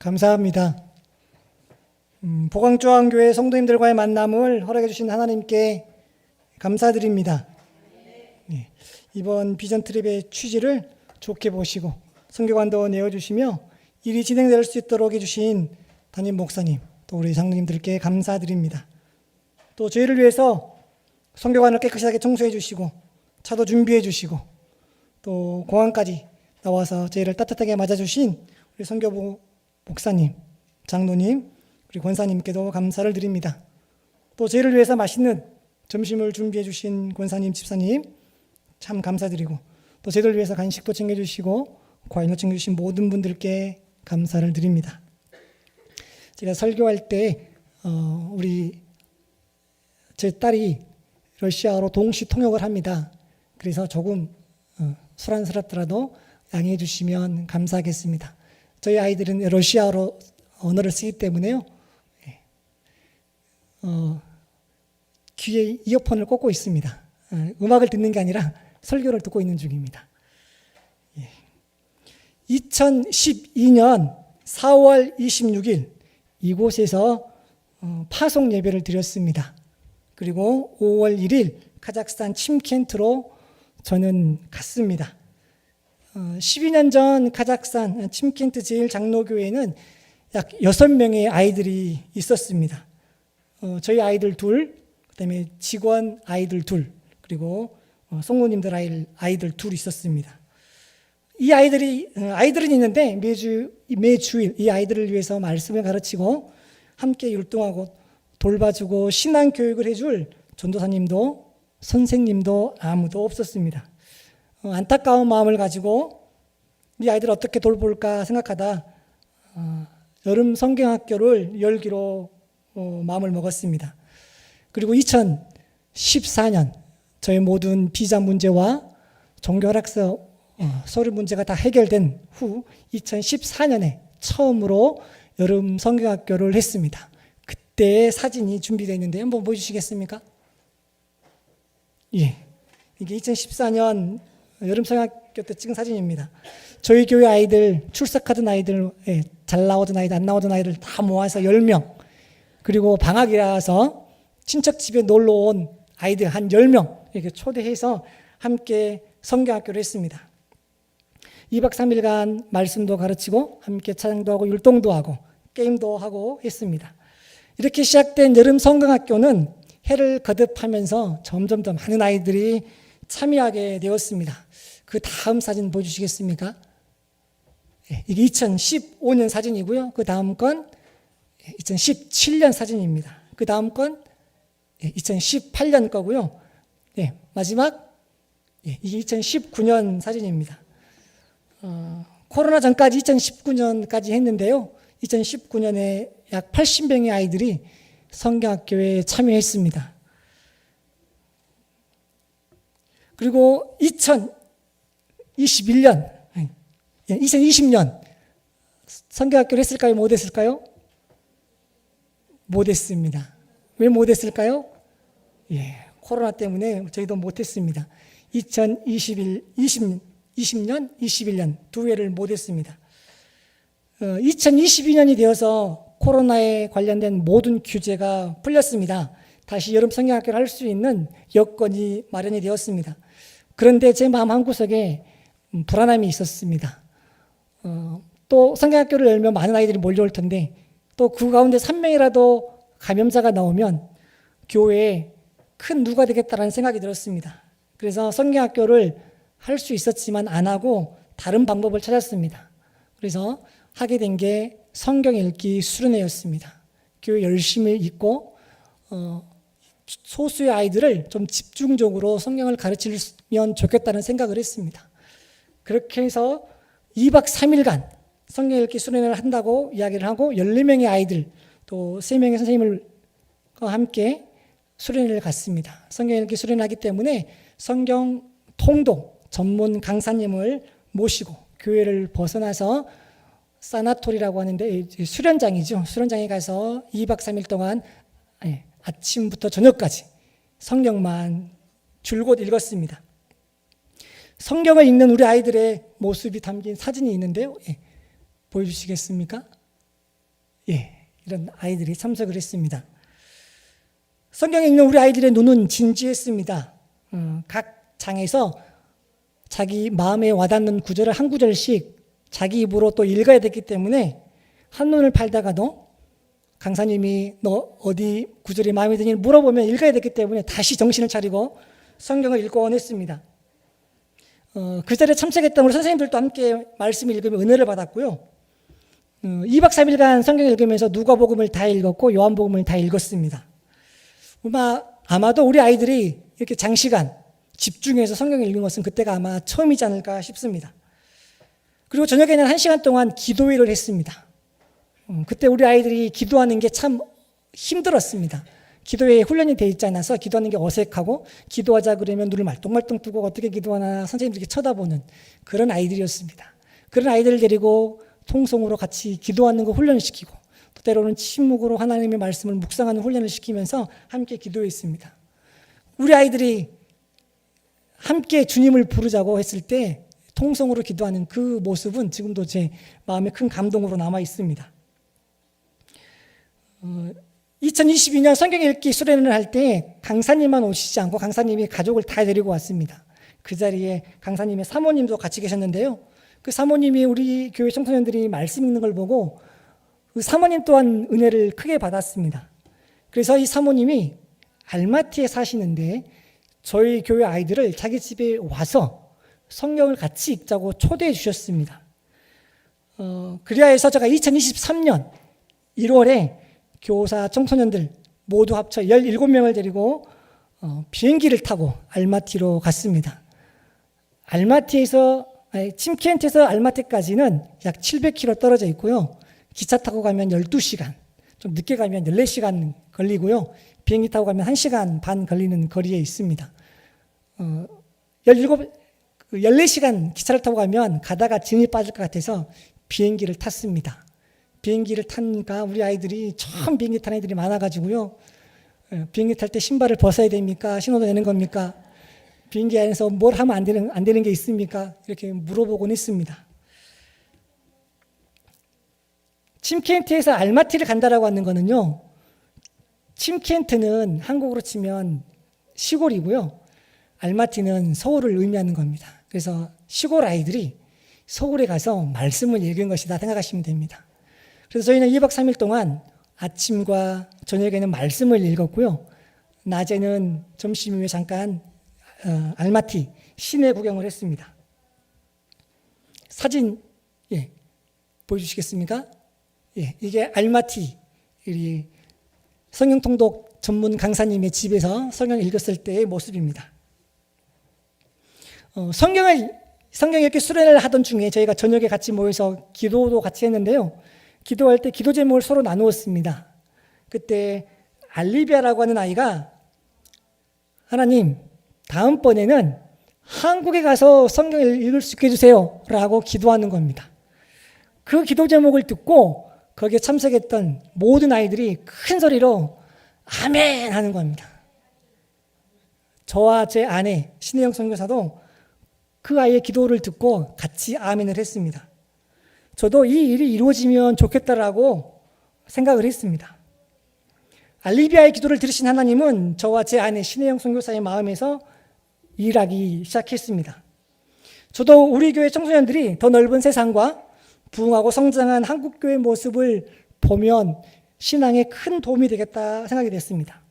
감사합니다. 보광조항교회 성도님들과의 만남을 허락해 주신 하나님께 감사드립니다. 네, 이번 비전 트립의 취지를 좋게 보시고 선교관도 내어주시며 일이 진행될 수 있도록 해주신 담임 목사님, 또 우리 장로님들께 감사드립니다. 또 저희를 위해서 선교관을 깨끗하게 청소해 주시고 차도 준비해 주시고 또 공항까지 나와서 저희를 따뜻하게 맞아주신 우리 선교부 목사님, 장로님, 우리 권사님께도 감사를 드립니다. 또 저희를 위해서 맛있는 점심을 준비해 주신 권사님, 집사님 참 감사드리고 또 저희를 위해서 간식도 챙겨주시고 과일도 챙겨주신 모든 분들께 감사를 드립니다. 제가 설교할 때 우리 제 딸이 러시아어로 동시 통역을 합니다. 그래서 조금 소란스럽더라도 양해해 주시면 감사하겠습니다. 저희 아이들은 러시아어로 언어를 쓰기 때문에요. 귀에 이어폰을 꽂고 있습니다. 음악을 듣는 게 아니라 설교를 듣고 있는 중입니다. 2012년 4월 26일 이곳에서 파송 예배를 드렸습니다. 그리고 5월 1일 카자흐스탄 침켄트로 저는 갔습니다. 12년 전 카자흐스탄 침켄트 제1장로교회에는 약 6명의 아이들이 있었습니다. 저희 아이들 둘, 그다음에 직원 아이들 둘, 그리고 성모님들 아이들 둘 있었습니다. 이 아이들은 있는데 매주일 이 아이들을 위해서 말씀을 가르치고 함께 율동하고 돌봐주고 신앙 교육을 해줄 전도사님도 선생님도 아무도 없었습니다. 안타까운 마음을 가지고 이 아이들을 어떻게 돌볼까 생각하다 여름 성경학교를 열기로 마음을 먹었습니다. 그리고 2014년 저의 모든 비자 문제와 종교활학서 서류 문제가 다 해결된 후 2014년에 처음으로 여름 성경학교를 했습니다. 그때의 사진이 준비되어 있는데 한번 보여주시겠습니까? 예, 이게 2014년 여름 성경학교 때 찍은 사진입니다. 저희 교회 아이들, 출석하던 아이들, 잘 나오던 아이들, 안 나오던 아이들 다 모아서 10명, 그리고 방학이라서 친척 집에 놀러 온 아이들 한 10명 이렇게 초대해서 함께 성경학교를 했습니다. 2박 3일간 말씀도 가르치고 함께 찬양도 하고 율동도 하고 게임도 하고 했습니다. 이렇게 시작된 여름 성경학교는 해를 거듭하면서 점점 더 많은 아이들이 참여하게 되었습니다. 그 다음 사진 보여주시겠습니까? 이게 2015년 사진이고요. 그 다음 건 2017년 사진입니다. 그 다음 건 2018년 거고요. 마지막 이게 2019년 사진입니다. 코로나 전까지 2019년까지 했는데요. 2019년에 약 80명의 아이들이 성경학교에 참여했습니다. 그리고 2020년 성경학교를 했을까요? 못 했을까요? 못 했습니다. 왜 못 했을까요? 코로나 때문에 저희도 못 했습니다. 2020년, 21년 두 해를 못 했습니다. 2022년이 되어서 코로나에 관련된 모든 규제가 풀렸습니다. 다시 여름 성경학교를 할 수 있는 여건이 마련이 되었습니다. 그런데 제 마음 한구석에 불안함이 있었습니다. 또 성경학교를 열면 많은 아이들이 몰려올 텐데 또 그 가운데 3명이라도 감염자가 나오면 교회에 큰 누가 되겠다라는 생각이 들었습니다. 그래서 성경학교를 할 수 있었지만 안 하고 다른 방법을 찾았습니다. 그래서 하게 된 게 성경 읽기 수련회였습니다. 교회 열심히 읽고 소수의 아이들을 좀 집중적으로 성경을 가르치면 좋겠다는 생각을 했습니다. 그렇게 해서 2박 3일간 성경 읽기 수련회를 한다고 이야기를 하고 14명의 아이들 또 3명의 선생님과 함께 수련회를 갔습니다. 성경 읽기 수련회 하기 때문에 성경 통독 전문 강사님을 모시고 교회를 벗어나서 사나토리라고 하는데 수련장이죠. 수련장에 가서 2박 3일 동안 아침부터 저녁까지 성경만 줄곧 읽었습니다. 성경을 읽는 우리 아이들의 모습이 담긴 사진이 있는데요. 보여주시겠습니까? 이런 아이들이 참석을 했습니다. 성경 읽는 우리 아이들의 눈은 진지했습니다. 각 장에서 자기 마음에 와닿는 구절을 한 구절씩 자기 입으로 또 읽어야 됐기 때문에 한눈을 팔다가도 강사님이 너 어디 구절이 마음에 드니 물어보면 읽어야 됐기 때문에 다시 정신을 차리고 성경을 읽곤 했습니다. 그 자리에 참석했던 우리 선생님들도 함께 말씀을 읽으며 은혜를 받았고요. 2박 3일간 성경 읽으면서 누가복음을 다 읽었고 요한복음을 다 읽었습니다. 아마도 우리 아이들이 이렇게 장시간 집중해서 성경을 읽은 것은 그때가 아마 처음이지 않을까 싶습니다. 그리고 저녁에는 1시간 동안 기도회를 했습니다. 그때 우리 아이들이 기도하는 게 참 힘들었습니다. 기도회에 훈련이 되어 있지 않아서 기도하는 게 어색하고 기도하자 그러면 눈을 말똥말똥 뜨고 어떻게 기도하나 선생님들이 쳐다보는 그런 아이들이었습니다. 그런 아이들을 데리고 통성으로 같이 기도하는 거 훈련을 시키고 또 때로는 침묵으로 하나님의 말씀을 묵상하는 훈련을 시키면서 함께 기도했습니다. 우리 아이들이 함께 주님을 부르자고 했을 때 통성으로 기도하는 그 모습은 지금도 제 마음에 큰 감동으로 남아 있습니다. 2022년 성경 읽기 수련회를 할 때 강사님만 오시지 않고 강사님이 가족을 다 데리고 왔습니다. 그 자리에 강사님의 사모님도 같이 계셨는데요. 그 사모님이 우리 교회 청소년들이 말씀 읽는 걸 보고 그 사모님 또한 은혜를 크게 받았습니다. 그래서 이 사모님이 알마티에 사시는데 저희 교회 아이들을 자기 집에 와서 성경을 같이 읽자고 초대해 주셨습니다. 그래야 해서 제가 2023년 1월에 교사 청소년들 모두 합쳐 17명을 데리고 비행기를 타고 알마티로 갔습니다. 침켄트에서 알마티까지는 약 700km 떨어져 있고요. 기차 타고 가면 12시간, 좀 늦게 가면 14시간 걸리고요. 비행기 타고 가면 1시간 반 걸리는 거리에 있습니다. 14시간 기차를 타고 가면 가다가 진이 빠질 것 같아서 비행기를 탔습니다. 비행기를 타니까 우리 아이들이 처음 비행기 타는 애들이 많아가지고요. 비행기 탈 때 신발을 벗어야 됩니까? 신호도 내는 겁니까? 비행기 안에서 뭘 하면 안 되는 게 있습니까? 이렇게 물어보곤 했습니다. 침켄트에서 알마티를 간다라고 하는 거는요. 침켄트는 한국으로 치면 시골이고요. 알마티는 서울을 의미하는 겁니다. 그래서 시골 아이들이 서울에 가서 말씀을 읽은 것이다 생각하시면 됩니다. 그래서 저희는 2박 3일 동안 아침과 저녁에는 말씀을 읽었고요. 낮에는 점심 후에 잠깐 알마티 시내 구경을 했습니다. 사진 보여주시겠습니까? 이게 알마티 성경 통독 전문 강사님의 집에서 성경 읽었을 때의 모습입니다. 성경 읽기 수련회를 하던 중에 저희가 저녁에 같이 모여서 기도도 같이 했는데요. 기도할 때 기도 제목을 서로 나누었습니다. 그때 알리비아라고 하는 아이가 하나님, 다음번에는 한국에 가서 성경을 읽을 수 있게 해주세요 라고 기도하는 겁니다. 그 기도 제목을 듣고 거기에 참석했던 모든 아이들이 큰 소리로 아멘 하는 겁니다. 저와 제 아내 신혜영 선교사도 그 아이의 기도를 듣고 같이 아멘을 했습니다. 저도 이 일이 이루어지면 좋겠다라고 생각을 했습니다. 알리비아의 기도를 들으신 하나님은 저와 제 아내 신혜영 선교사의 마음에서 일하기 시작했습니다. 저도 우리 교회 청소년들이 더 넓은 세상과 부흥하고 성장한 한국교회 모습을 보면 신앙에 큰 도움이 되겠다 생각이 됐습니다.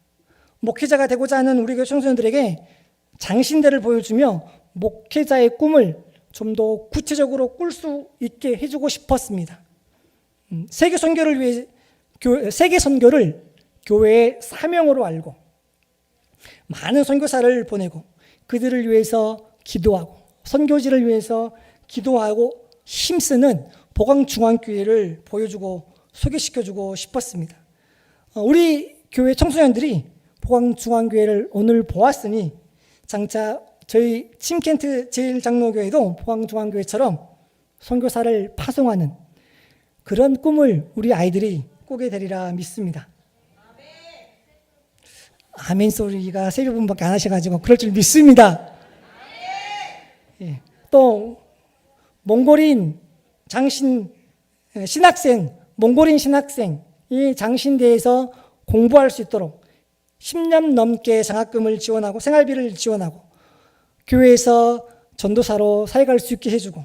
목회자가 되고자 하는 우리 교회 청소년들에게 장신대를 보여주며 목회자의 꿈을 좀 더 구체적으로 꿀 수 있게 해주고 싶었습니다. 세계 선교를 교회의 사명으로 알고 많은 선교사를 보내고 그들을 위해서 기도하고 선교지를 위해서 기도하고 힘쓰는 보광중앙교회를 보여주고 소개시켜주고 싶었습니다. 우리 교회 청소년들이 보광중앙교회를 오늘 보았으니 장차 저희 침켄트 제1장로교회도 보광중앙교회처럼 선교사를 파송하는 그런 꿈을 우리 아이들이 꾸게 되리라 믿습니다. 아멘 소리가 세 분밖에 안 하셔가지고 그럴 줄 믿습니다. 또 몽골인 장신 신학생 몽골인 신학생이 장신대에서 공부할 수 있도록 10년 넘게 장학금을 지원하고 생활비를 지원하고 교회에서 전도사로 사역할 수 있게 해주고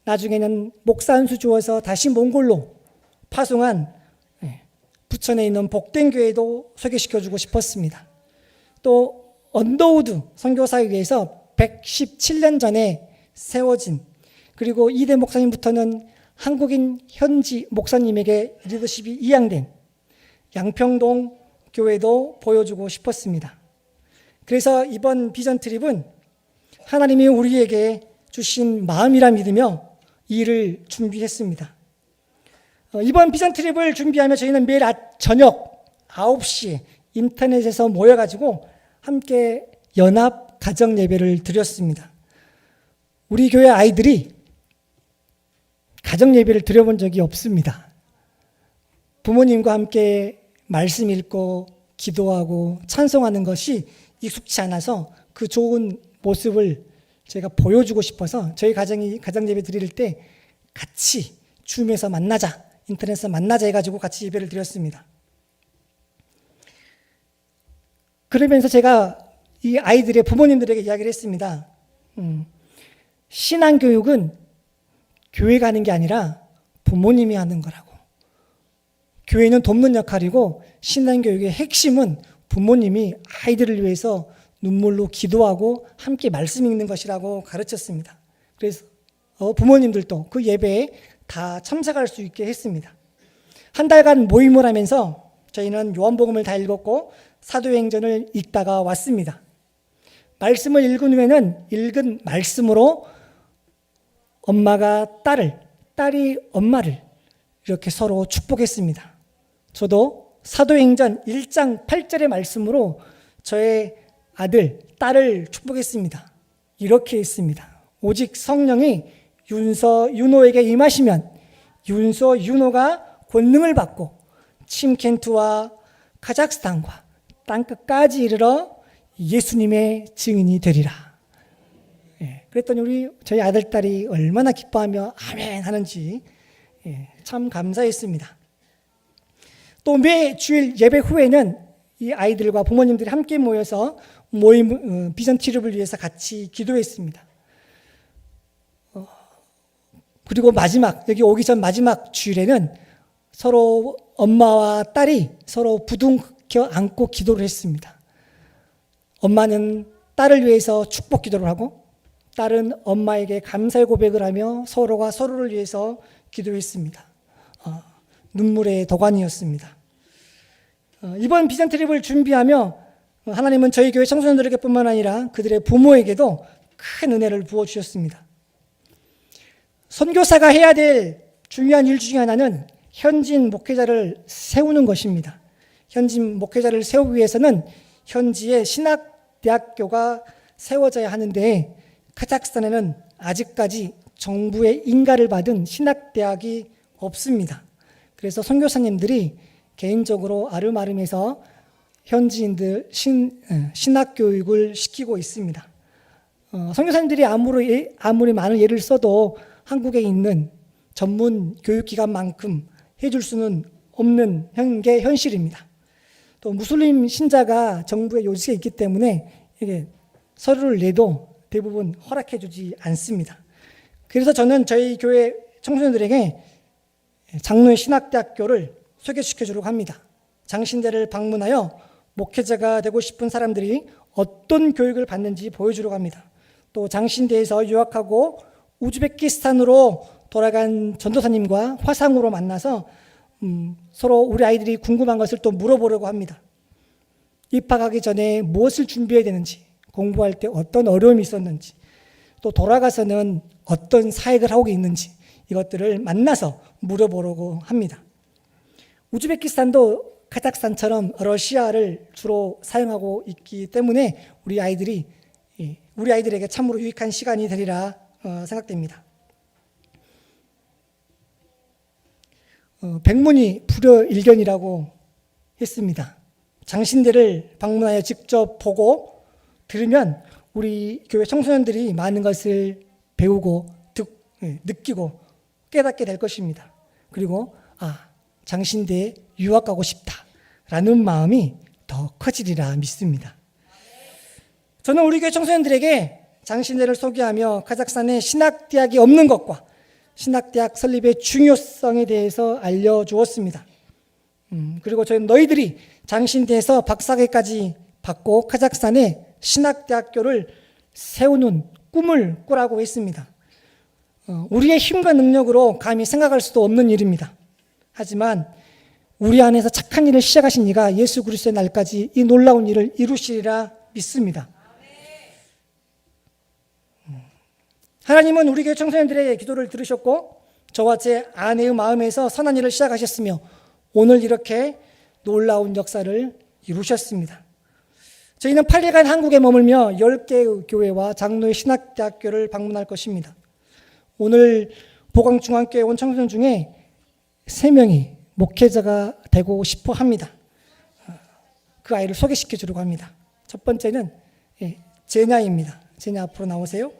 나중에는 목사 한 수 주어서 다시 몽골로 파송한 부천에 있는 복된 교회도 소개시켜주고 싶었습니다. 또 언더우드 선교사회에서 117년 전에 세워진 그리고 이대 목사님부터는 한국인 현지 목사님에게 리더십이 이양된 양평동 교회도 보여주고 싶었습니다. 그래서 이번 비전 트립은 하나님이 우리에게 주신 마음이라 믿으며 이 일을 준비했습니다. 이번 비전 트립을 준비하며 저희는 매일 저녁 9시에 인터넷에서 모여가지고 함께 연합 가정 예배를 드렸습니다. 우리 교회 아이들이 가정 예배를 드려본 적이 없습니다. 부모님과 함께 말씀 읽고 기도하고 찬송하는 것이 익숙치 않아서 그 좋은 모습을 제가 보여주고 싶어서 저희 가정 예배 드릴 때 같이 줌에서 만나자, 인터넷에서 만나자 해가지고 같이 예배를 드렸습니다. 그러면서 제가 이 아이들의 부모님들에게 이야기를 했습니다. 신앙교육은 교회가 하는 게 아니라 부모님이 하는 거라고. 교회는 돕는 역할이고 신앙교육의 핵심은 부모님이 아이들을 위해서 눈물로 기도하고 함께 말씀 읽는 것이라고 가르쳤습니다. 그래서 부모님들도 그 예배에 다 참석할 수 있게 했습니다. 한 달간 모임을 하면서 저희는 요한복음을 다 읽었고 사도행전을 읽다가 왔습니다. 말씀을 읽은 후에는 읽은 말씀으로 엄마가 딸을, 딸이 엄마를 이렇게 서로 축복했습니다. 저도 사도행전 1장 8절의 말씀으로 저의 아들, 딸을 축복했습니다. 이렇게 했습니다. 오직 성령이 윤서, 윤호에게 임하시면 윤서, 윤호가 권능을 받고 침켄투와 카자흐스탄과 땅끝까지 이르러 예수님의 증인이 되리라. 그랬더니 저희 아들, 딸이 얼마나 기뻐하며 아멘 하는지 참 감사했습니다. 또 매 주일 예배 후에는 이 아이들과 부모님들이 함께 모여서 모임 비전 트립을 위해서 같이 기도했습니다. 그리고 여기 오기 전 마지막 주일에는 서로 엄마와 딸이 서로 부둥켜 안고 기도를 했습니다. 엄마는 딸을 위해서 축복 기도를 하고 딸은 엄마에게 감사의 고백을 하며 서로가 서로를 위해서 기도했습니다. 눈물의 도가니였습니다. 이번 비전 트립을 준비하며 하나님은 저희 교회 청소년들에게 뿐만 아니라 그들의 부모에게도 큰 은혜를 부어주셨습니다. 선교사가 해야 될 중요한 일 중에 하나는 현지인 목회자를 세우는 것입니다. 현지인 목회자를 세우기 위해서는 현지에 신학대학교가 세워져야 하는데 카자흐스탄에는 아직까지 정부의 인가를 받은 신학대학이 없습니다. 그래서 선교사님들이 개인적으로 아름아름해서 현지인들 신학교육을 시키고 있습니다. 선교사님들이 아무리 많은 예를 써도 한국에 있는 전문 교육기관만큼 해줄 수는 없는 게 현실입니다. 또 무슬림 신자가 정부의 요직에 있기 때문에 이게 서류를 내도 대부분 허락해 주지 않습니다. 그래서 저는 저희 교회 청소년들에게 장로의 신학대학교를 소개시켜 주려고 합니다. 장신대를 방문하여 목회자가 되고 싶은 사람들이 어떤 교육을 받는지 보여주려고 합니다. 또 장신대에서 유학하고 우즈베키스탄으로 돌아간 전도사님과 화상으로 만나서 서로 우리 아이들이 궁금한 것을 또 물어보려고 합니다. 입학하기 전에 무엇을 준비해야 되는지, 공부할 때 어떤 어려움이 있었는지, 또 돌아가서는 어떤 사역을 하고 있는지 이것들을 만나서 물어보려고 합니다. 우즈베키스탄도 카자흐스탄처럼 러시아를 주로 사용하고 있기 때문에 우리 아이들에게 참으로 유익한 시간이 되리라 생각됩니다. 백문이 불여일견이라고 했습니다. 장신대를 방문하여 직접 보고 들으면 우리 교회 청소년들이 많은 것을 배우고 느끼고 깨닫게 될 것입니다. 그리고 장신대에 유학 가고 싶다라는 마음이 더 커지리라 믿습니다. 저는 우리 교회 청소년들에게 장신대를 소개하며 카자흐스탄에 신학대학이 없는 것과 신학대학 설립의 중요성에 대해서 알려주었습니다. 그리고 저희는 너희들이 장신대에서 박사학위까지 받고 카자흐스탄에 신학대학교를 세우는 꿈을 꾸라고 했습니다. 우리의 힘과 능력으로 감히 생각할 수도 없는 일입니다. 하지만 우리 안에서 착한 일을 시작하신 이가 예수 그리스도의 날까지 이 놀라운 일을 이루시리라 믿습니다. 하나님은 우리 교회 청소년들의 기도를 들으셨고 저와 제 아내의 마음에서 선한 일을 시작하셨으며 오늘 이렇게 놀라운 역사를 이루셨습니다. 저희는 8일간 한국에 머물며 10개의 교회와 장로의 신학대학교를 방문할 것입니다. 오늘 보광중앙교회 온 청소년 중에 3명이 목회자가 되고 싶어 합니다. 그 아이를 소개시켜 주려고 합니다. 첫 번째는 제냐입니다. 제냐 앞으로 나오세요.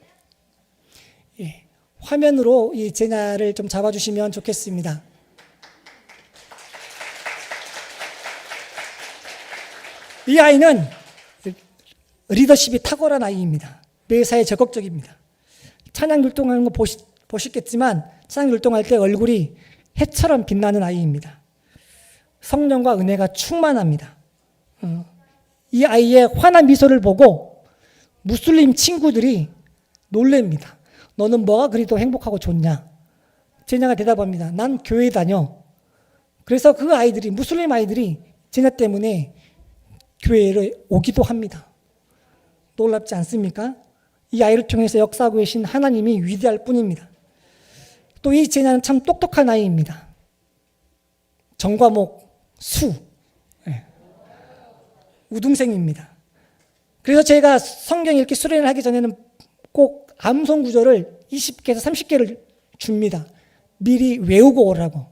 화면으로 이 제냐를 좀 잡아주시면 좋겠습니다. 이 아이는 리더십이 탁월한 아이입니다. 매사에 적극적입니다. 찬양 율동하는 거 보셨겠지만 찬양 율동할 때 얼굴이 해처럼 빛나는 아이입니다. 성령과 은혜가 충만합니다. 이 아이의 환한 미소를 보고 무슬림 친구들이 놀랍니다. 너는 뭐가 그리도 행복하고 좋냐? 제냐가 대답합니다. 난 교회 다녀. 그래서 그 아이들이 무슬림 아이들이 제냐 때문에 교회를 오기도 합니다. 놀랍지 않습니까? 이 아이를 통해서 역사하고 계신 하나님이 위대할 뿐입니다. 또 이 제냐는 참 똑똑한 아이입니다. 정과목 수 우등생입니다. 그래서 제가 성경 읽기 수련을 하기 전에는 꼭 암송 구절을 20개에서 30개를 줍니다. 미리 외우고 오라고.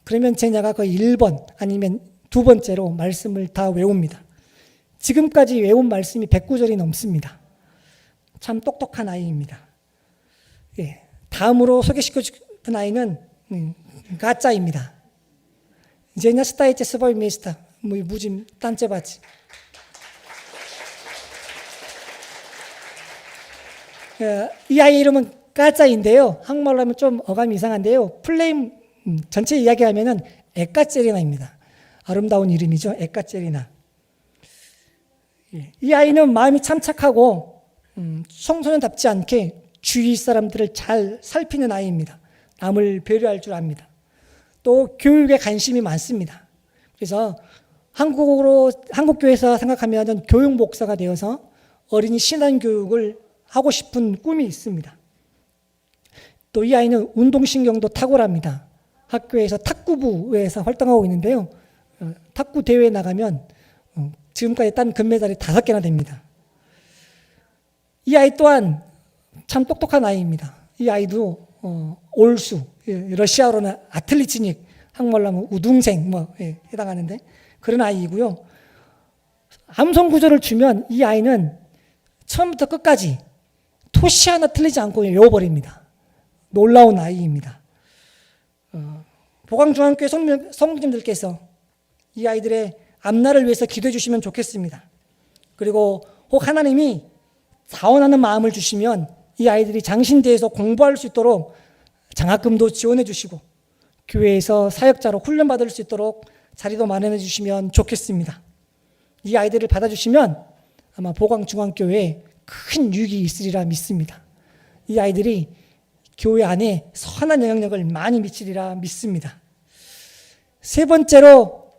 그러면 제냐가 거의 1번 아니면 2번째로 말씀을 다 외웁니다. 지금까지 외운 말씀이 109절이 넘습니다. 참 똑똑한 아이입니다. 다음으로 소개시켜 싶은 아이는 가짜입니다. 제냐 스타이체 스바이 메스타 무짐 딴째바지. 이 아이 이름은 까짜인데요. 한국말로 하면 좀 어감이 이상한데요. 플레임 전체 이야기하면은 에까제리나입니다. 아름다운 이름이죠. 에까제리나. 이 아이는 마음이 참 착하고 청소년답지 않게 주위 사람들을 잘 살피는 아이입니다. 남을 배려할 줄 압니다. 또 교육에 관심이 많습니다. 그래서 한국교회에서 생각하면 교육 목사가 되어서 어린이 신앙교육을 하고 싶은 꿈이 있습니다. 또 이 아이는 운동신경도 탁월합니다. 학교에서 탁구부에서 활동하고 있는데요. 탁구 대회에 나가면 지금까지 딴 금메달이 5개나 됩니다. 이 아이 또한 참 똑똑한 아이입니다. 이 아이도 올수, 러시아어로는 아틀리치닉, 한국말로 하면 우등생 해당하는데 그런 아이이고요. 암송 구절을 주면 이 아이는 처음부터 끝까지 토시 하나 틀리지 않고 외워버립니다. 놀라운 아이입니다. 보광중앙교회 성도님들께서 이 아이들의 앞날을 위해서 기도해 주시면 좋겠습니다. 그리고 혹 하나님이 자원하는 마음을 주시면 이 아이들이 장신대에서 공부할 수 있도록 장학금도 지원해 주시고 교회에서 사역자로 훈련받을 수 있도록 자리도 마련해 주시면 좋겠습니다. 이 아이들을 받아주시면 아마 보광중앙교회에 큰 유익이 있으리라 믿습니다. 이 아이들이 교회 안에 선한 영향력을 많이 미치리라 믿습니다. 세 번째로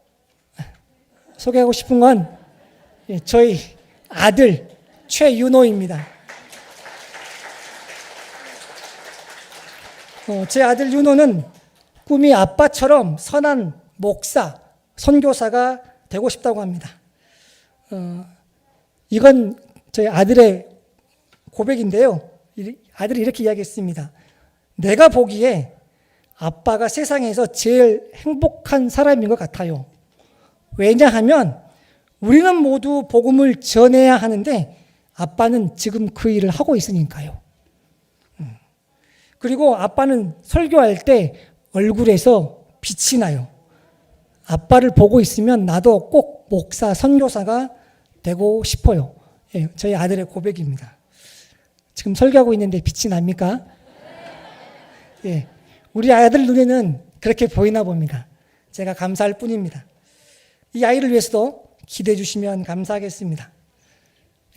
소개하고 싶은 건 저희 아들 최윤호입니다. 제 아들 윤호는 꿈이 아빠처럼 선한 목사, 선교사가 되고 싶다고 합니다. 이건 저희 아들의 고백인데요. 아들이 이렇게 이야기했습니다. 내가 보기에 아빠가 세상에서 제일 행복한 사람인 것 같아요. 왜냐하면 우리는 모두 복음을 전해야 하는데 아빠는 지금 그 일을 하고 있으니까요. 그리고 아빠는 설교할 때 얼굴에서 빛이 나요. 아빠를 보고 있으면 나도 꼭 목사, 선교사가 되고 싶어요. 예, 저희 아들의 고백입니다. 지금 설교하고 있는데 빛이 납니까? 예, 우리 아들 눈에는 그렇게 보이나 봅니다. 제가 감사할 뿐입니다. 이 아이를 위해서도 기도해 주시면 감사하겠습니다.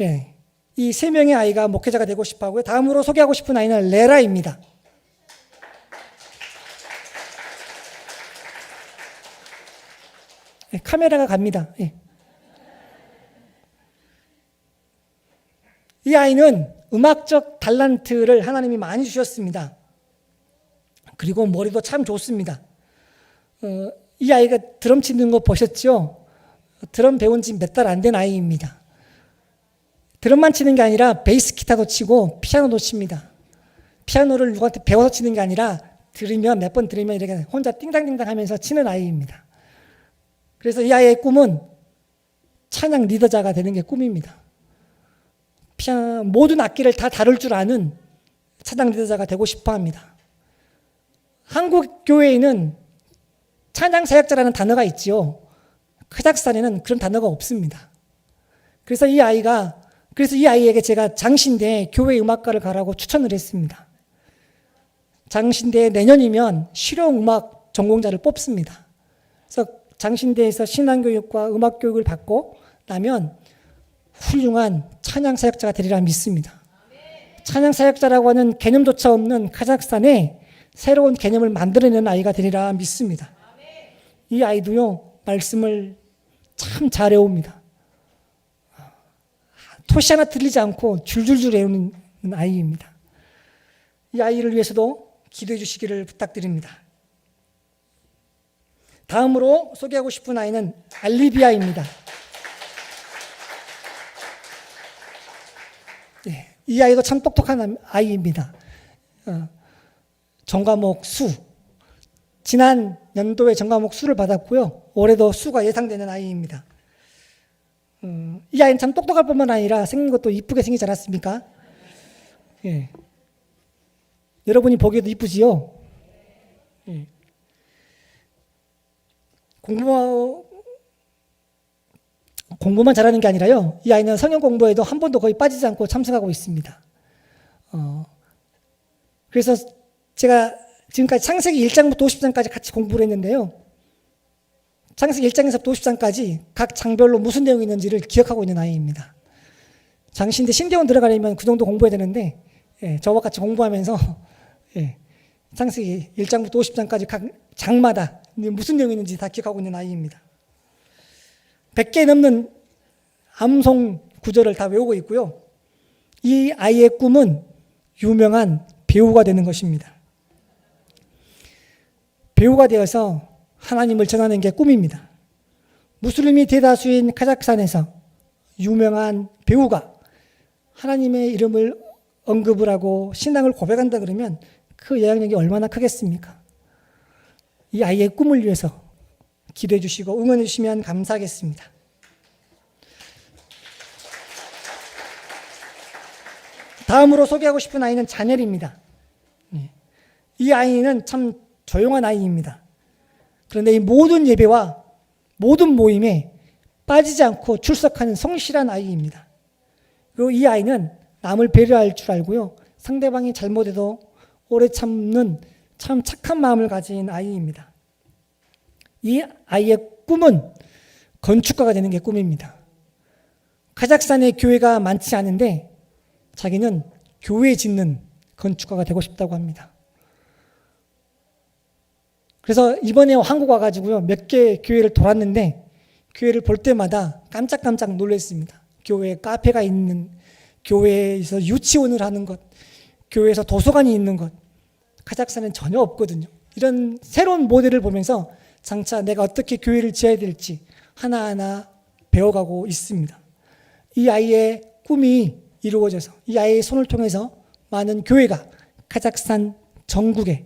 예, 이 세 명의 아이가 목회자가 되고 싶어 하고요. 다음으로 소개하고 싶은 아이는 레라입니다. 예, 카메라가 갑니다. 예. 이 아이는 음악적 달란트를 하나님이 많이 주셨습니다. 그리고 머리도 참 좋습니다. 이 아이가 드럼 치는 거 보셨죠? 드럼 배운 지 몇 달 안 된 아이입니다. 드럼만 치는 게 아니라 베이스 기타도 치고 피아노도 칩니다. 피아노를 누구한테 배워서 치는 게 아니라 들으면 몇 번 들으면 이렇게 혼자 띵당띵당 하면서 치는 아이입니다. 그래서 이 아이의 꿈은 찬양 리더자가 되는 게 꿈입니다. 모든 악기를 다 다룰 줄 아는 찬양 리더자가 되고 싶어 합니다. 한국 교회에는 찬양 사역자라는 단어가 있지요. 카자흐스탄에는 그런 단어가 없습니다. 그래서 이 아이에게 제가 장신대에 교회 음악과를 가라고 추천을 했습니다. 장신대에 내년이면 실용음악 전공자를 뽑습니다. 그래서 장신대에서 신앙교육과 음악교육을 받고 나면 훌륭한 찬양사역자가 되리라 믿습니다. 찬양사역자라고 하는 개념조차 없는 카자흐스탄에 새로운 개념을 만들어내는 아이가 되리라 믿습니다. 이 아이도요, 말씀을 참 잘 외웁니다. 토시 하나 틀리지 않고 줄줄줄 외우는 아이입니다. 이 아이를 위해서도 기도해 주시기를 부탁드립니다. 다음으로 소개하고 싶은 아이는 알리비아입니다. 네, 이 아이도 참 똑똑한 아이입니다. 전과목 수, 지난 연도에 전과목 수를 받았고요. 올해도 수가 예상되는 아이입니다. 이 아이는 참 똑똑할 뿐만 아니라 생긴 것도 이쁘게 생기지 않았습니까? 예. 여러분이 보기에도 이쁘지요? 예. 공부만 잘하는 게 아니라요. 이 아이는 성경 공부에도 한 번도 거의 빠지지 않고 참석하고 있습니다. 그래서 제가 지금까지 창세기 1장부터 50장까지 같이 공부를 했는데요. 창세기 1장에서부터 50장까지 각 장별로 무슨 내용이 있는지를 기억하고 있는 아이입니다. 장신대 신대원 들어가려면 그 정도 공부해야 되는데, 예, 저와 같이 공부하면서 예, 창세기 1장부터 50장까지 각 장마다 무슨 내용이 있는지 다 기억하고 있는 아이입니다. 100개 넘는 암송 구절을 다 외우고 있고요. 이 아이의 꿈은 유명한 배우가 되는 것입니다. 배우가 되어서 하나님을 전하는 게 꿈입니다. 무슬림이 대다수인 카자흐스탄에서 유명한 배우가 하나님의 이름을 언급을 하고 신앙을 고백한다 그러면 그 영향력이 얼마나 크겠습니까? 이 아이의 꿈을 위해서 기도해 주시고 응원해 주시면 감사하겠습니다. 다음으로 소개하고 싶은 아이는 자넬입니다. 이 아이는 참 조용한 아이입니다. 그런데 이 모든 예배와 모든 모임에 빠지지 않고 출석하는 성실한 아이입니다. 그리고 이 아이는 남을 배려할 줄 알고요. 상대방이 잘못해도 오래 참는 참 착한 마음을 가진 아이입니다. 이 아이의 꿈은 건축가가 되는 게 꿈입니다. 카자흐스탄에 교회가 많지 않은데 자기는 교회 짓는 건축가가 되고 싶다고 합니다. 그래서 이번에 한국 와가지고요, 몇 개 교회를 돌았는데 교회를 볼 때마다 깜짝깜짝 놀랐습니다. 교회에 카페가 있는, 교회에서 유치원을 하는 것, 교회에서 도서관이 있는 것, 카자흐스탄은 전혀 없거든요. 이런 새로운 모델을 보면서 장차 내가 어떻게 교회를 지어야 될지 하나하나 배워가고 있습니다. 이 아이의 꿈이 이루어져서 이 아이의 손을 통해서 많은 교회가 카자흐스탄 전국에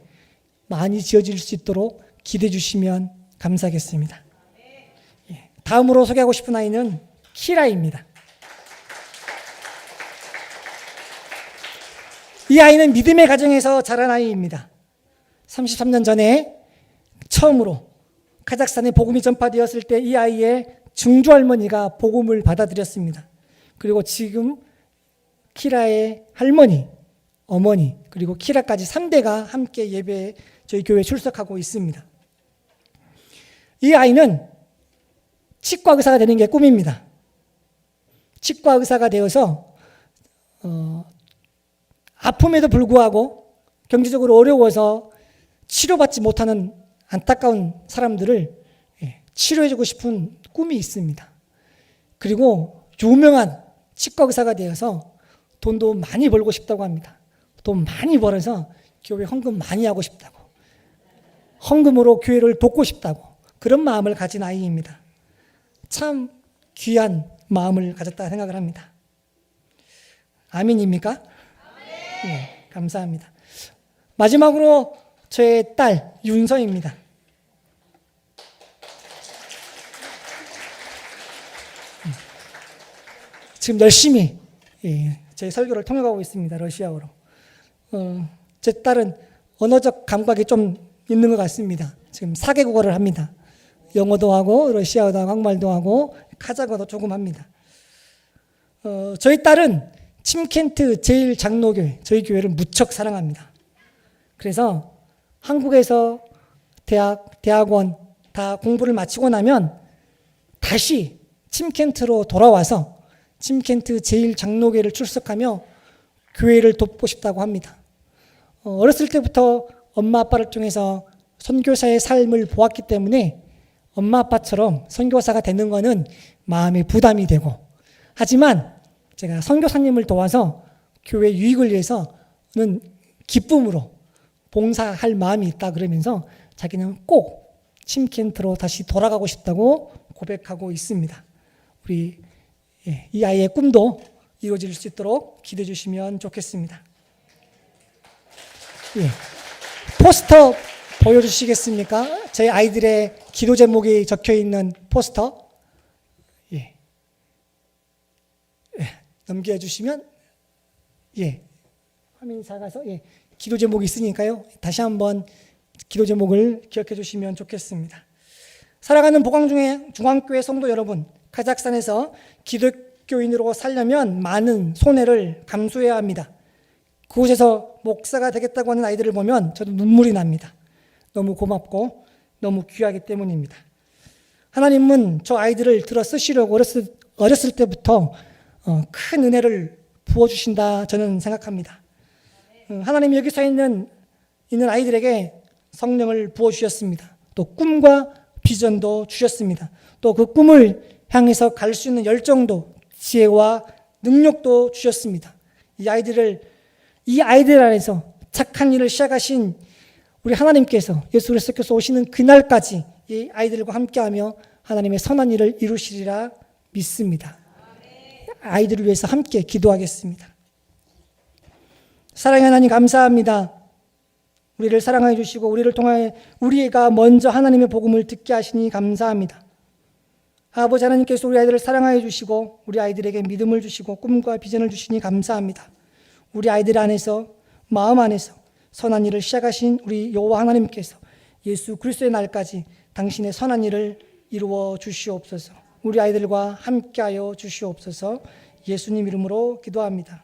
많이 지어질 수 있도록 기대해 주시면 감사하겠습니다. 다음으로 소개하고 싶은 아이는 키라입니다. 이 아이는 믿음의 가정에서 자란 아이입니다. 33년 전에 처음으로 카자흐스탄에 복음이 전파되었을 때 이 아이의 증조할머니가 복음을 받아들였습니다. 그리고 지금 키라의 할머니, 어머니, 그리고 키라까지 3대가 함께 예배에 저희 교회에 출석하고 있습니다. 이 아이는 치과 의사가 되는 게 꿈입니다. 치과 의사가 되어서 아픔에도 불구하고 경제적으로 어려워서 치료받지 못하는 안타까운 사람들을 치료해주고 싶은 꿈이 있습니다. 그리고 유명한 치과 의사가 되어서 돈도 많이 벌고 싶다고 합니다. 돈 많이 벌어서 교회 헌금 많이 하고 싶다고, 헌금으로 교회를 돕고 싶다고, 그런 마음을 가진 아이입니다. 참 귀한 마음을 가졌다 생각을 합니다. 아멘입니까? 네, 감사합니다. 마지막으로 저의 딸 윤서입니다. 지금 열심히 제 설교를 통역하고 있습니다. 러시아어로. 제 딸은 언어적 감각이 좀 있는 것 같습니다. 지금 4개국어를 합니다. 영어도 하고 러시아어도 하고 한국말도 하고 카자흐어도 조금 합니다. 저희 딸은 침켄트 제1장로교회, 저희 교회를 무척 사랑합니다. 그래서 한국에서 대학원 다 공부를 마치고 나면 다시 침켄트로 돌아와서 침켄트 제1장로교회를 출석하며 교회를 돕고 싶다고 합니다. 어렸을 때부터 엄마 아빠를 통해서 선교사의 삶을 보았기 때문에 엄마 아빠처럼 선교사가 되는 것은 마음의 부담이 되고, 하지만 제가 선교사님을 도와서 교회 유익을 위해서는 기쁨으로 봉사할 마음이 있다 그러면서 자기는 꼭 침켄트로 다시 돌아가고 싶다고 고백하고 있습니다. 우리 이 아이의 꿈도 이루어질 수 있도록 기도해 주시면 좋겠습니다. 포스터 보여주시겠습니까? 제 아이들의 기도 제목이 적혀 있는 포스터. 넘겨주시면, 화면이 작아서, 기도 제목이 있으니까요. 다시 한번 기도 제목을 기억해 주시면 좋겠습니다. 살아가는 보광중앙교회 성도 여러분, 카자흐스탄에서 기독교인으로 살려면 많은 손해를 감수해야 합니다. 그곳에서 목사가 되겠다고 하는 아이들을 보면 저도 눈물이 납니다. 너무 고맙고 너무 귀하기 때문입니다. 하나님은 저 아이들을 들어 쓰시려고 어렸을 때부터 큰 은혜를 부어주신다 저는 생각합니다. 하나님이 여기서 있는 아이들에게 성령을 부어주셨습니다. 또 꿈과 비전도 주셨습니다. 또 그 꿈을 향해서 갈 수 있는 열정도, 지혜와 능력도 주셨습니다. 이 아이들 안에서 착한 일을 시작하신 우리 하나님께서 예수 그리스도께서 오시는 그날까지 이 아이들과 함께하며 하나님의 선한 일을 이루시리라 믿습니다. 아이들을 위해서 함께 기도하겠습니다. 사랑의 하나님 감사합니다. 우리를 사랑해 주시고 우리를 통하여 우리가 먼저 하나님의 복음을 듣게 하시니 감사합니다. 아버지 하나님께서 우리 아이들을 사랑하여 주시고 우리 아이들에게 믿음을 주시고 꿈과 비전을 주시니 감사합니다. 우리 아이들 안에서, 마음 안에서 선한 일을 시작하신 우리 여호와 하나님께서 예수 그리스도의 날까지 당신의 선한 일을 이루어 주시옵소서. 우리 아이들과 함께하여 주시옵소서. 예수님 이름으로 기도합니다.